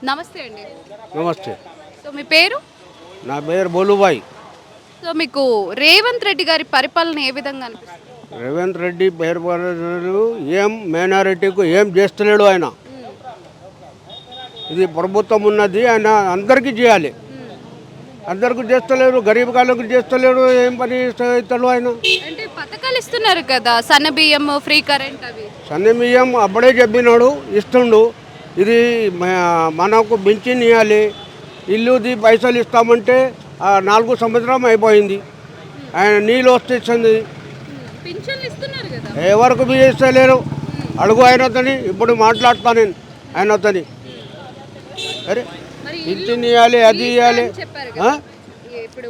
నమస్తే అండి. నమస్తే. సో మీ పేరు? నా పేరు బోలుబాయ్. సో మీకు రేవంత్ రెడ్డి గారి పరిపాలన ఏ విధంగా అనిపిస్తుంది? రేవంత్ రెడ్డి పేరు ఏం మైనారిటీకు ఏం చేస్తలేడు ఆయన. ఇది ప్రభుత్వం ఉన్నది, ఆయన అందరికీ చేయాలి. అందరికీ చేస్తలేడు, గరీబ్ కాళ్ళకు చేస్తలేడు. ఏం పని ఇస్తాడు ఆయన? అంటే పథకాలు ఇస్తున్నారు కదా, సన్న బియ్యం, ఫ్రీ కరెంట్ అవి. సన్నమియం అప్పుడే చెప్పినాడు, ఇస్తుండు. ఇది మనకు పింఛన్ ఇవ్వాలి, ఇల్లుది పైసలు ఇస్తామంటే 4 సంవత్సరం అయిపోయింది. ఆయన నీళ్ళు వస్తుంది, పింఛన్లు ఇస్తున్నారు కదా. ఎవరికి బి ఇస్తలేరు. అడుగు ఆయనతోని, ఇప్పుడు మాట్లాడతా నేను ఆయనతోని. అరే మరి పింఛన్ ఇవ్వాలి, అది ఇవ్వాలి. చెప్పారు కదా, ఇప్పుడు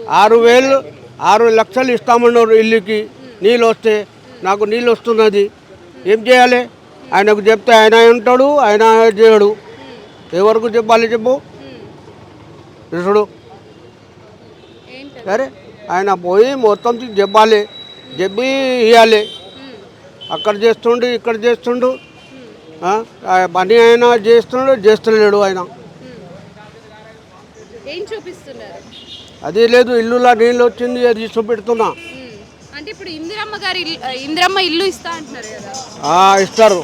6 లక్షలు ఇస్తామన్నారు ఇల్లుకి. నీళ్ళు వస్తే నాకు నీళ్ళు వస్తున్నది, ఏం చేయాలి? ఆయనకు చెప్తే ఆయన ఉంటాడు, ఆయన చేయడు. ఎవరికి చెప్పాలి చెప్పు చూడు. సరే ఆయన పోయి మొత్తం చెప్పాలి, చెప్పి ఇవ్వాలి. అక్కడ చేస్తుండు, ఇక్కడ చేస్తుండు, పని ఆయన చేస్తలేడు ఆయన. ఏం చూపిస్తున్నారు? అది లేదు, ఇల్లులా నీళ్ళు వచ్చింది, అది చూపెడుతున్నా. అంటే ఇప్పుడు ఇందిరమ్మ ఇల్లు ఇస్తా అంటున్నారు కదా. ఇస్తారు.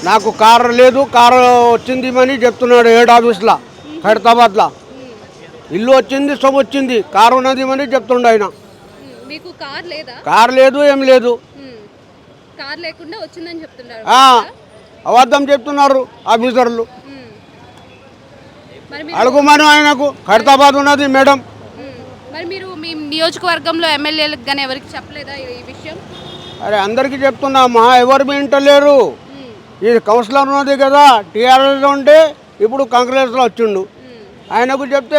నాకు కారు లేదు, కారు వచ్చింది అని చెప్తున్నాడు హెడ్ ఆఫీస్లో హైదరాబాద్లో. ఇల్లు వచ్చింది, సొమ్ము వచ్చింది, కారు ఉన్నది అని చెప్తుండ ఆయన. మీకు కార్ లేదా? కారు లేదు, ఏం లేదు. కార్ లేకుండా వచ్చిందని చెప్తున్నారు. అబద్ధం చెప్తున్నారు ఆఫీసర్లు. అడుగుమను ఆయనకు, హైదరాబాద్ ఉన్నది మేడం. మరి మీరు మీ నియోజకవర్గంలో ఎమ్మెల్యేలకు కానీ ఎవరికి చెప్పలేదా ఈ విషయం? అరే అందరికీ చెప్తున్నామా, ఎవరు వింటలేరు. ఇది కౌన్సిలర్ ఉన్నది కదా, టీఆర్ఎస్లో ఉంటే ఇప్పుడు కాంగ్రెస్లో వచ్చిండు. ఆయనకు చెప్తే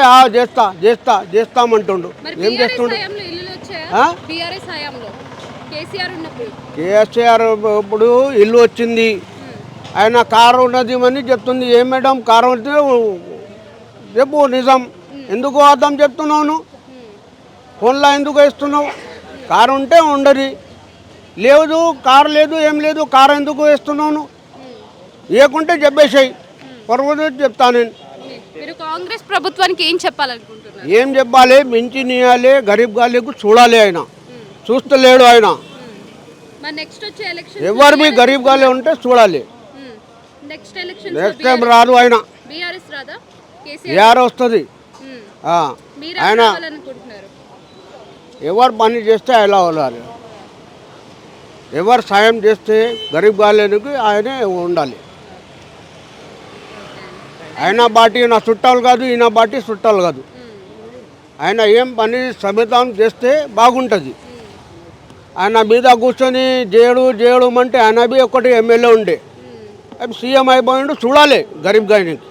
చేస్తామంటుండు. ఏం చేస్తుండు? కేసీఆర్ ఇప్పుడు ఇల్లు వచ్చింది, ఆయన కారు ఉన్నది అని చెప్తుంది. ఏం మేడం కారు వస్తే చెప్పు నిజం. ఎందుకు అర్థం చెప్తున్నావు? ఫోన్లో ఎందుకు వేస్తున్నావు? కారు ఉంటే ఉండదు, లేదు కారు లేదు, ఏం లేదు, కారు ఎందుకు వేస్తున్నావు? ఏకుంటే చెప్పేసాయి, పర్వతం చెప్తాను నేను. మీరు కాంగ్రెస్ ప్రభుత్వానికి ఏం చెప్పాలనుకుంటున్నారు? ఏం చెప్పాలి? పింఛన్ ఇవ్వాలి, గరీబ్ గాలికు చూడాలి. ఆయన చూస్తలేడు. ఆయన ఎవరు మీ గరీబ్ గాలి ఉంటే చూడాలి. నెక్స్ట్ టైం రాదు ఆయన, ఏఆర్ వస్తుంది. ఆయన ఎవరు పని చేస్తే అలా ఉండాలి, ఎవరు సాయం చేస్తే గరీబ్ గాలికి ఆయనే ఉండాలి. ఆయన బాటి నా చుట్టాలు కాదు, ఈయన బాటి చుట్టాలు కాదు. ఆయన ఏం పని సమితం చేస్తే బాగుంటుంది. ఆయన మీద కూర్చొని చేయడు అంటే ఆయన బి ఒకటి ఎమ్మెల్యే ఉండే, సీఎం అయిపోయిండు. చూడాలి గరీబ్ గాయనికి.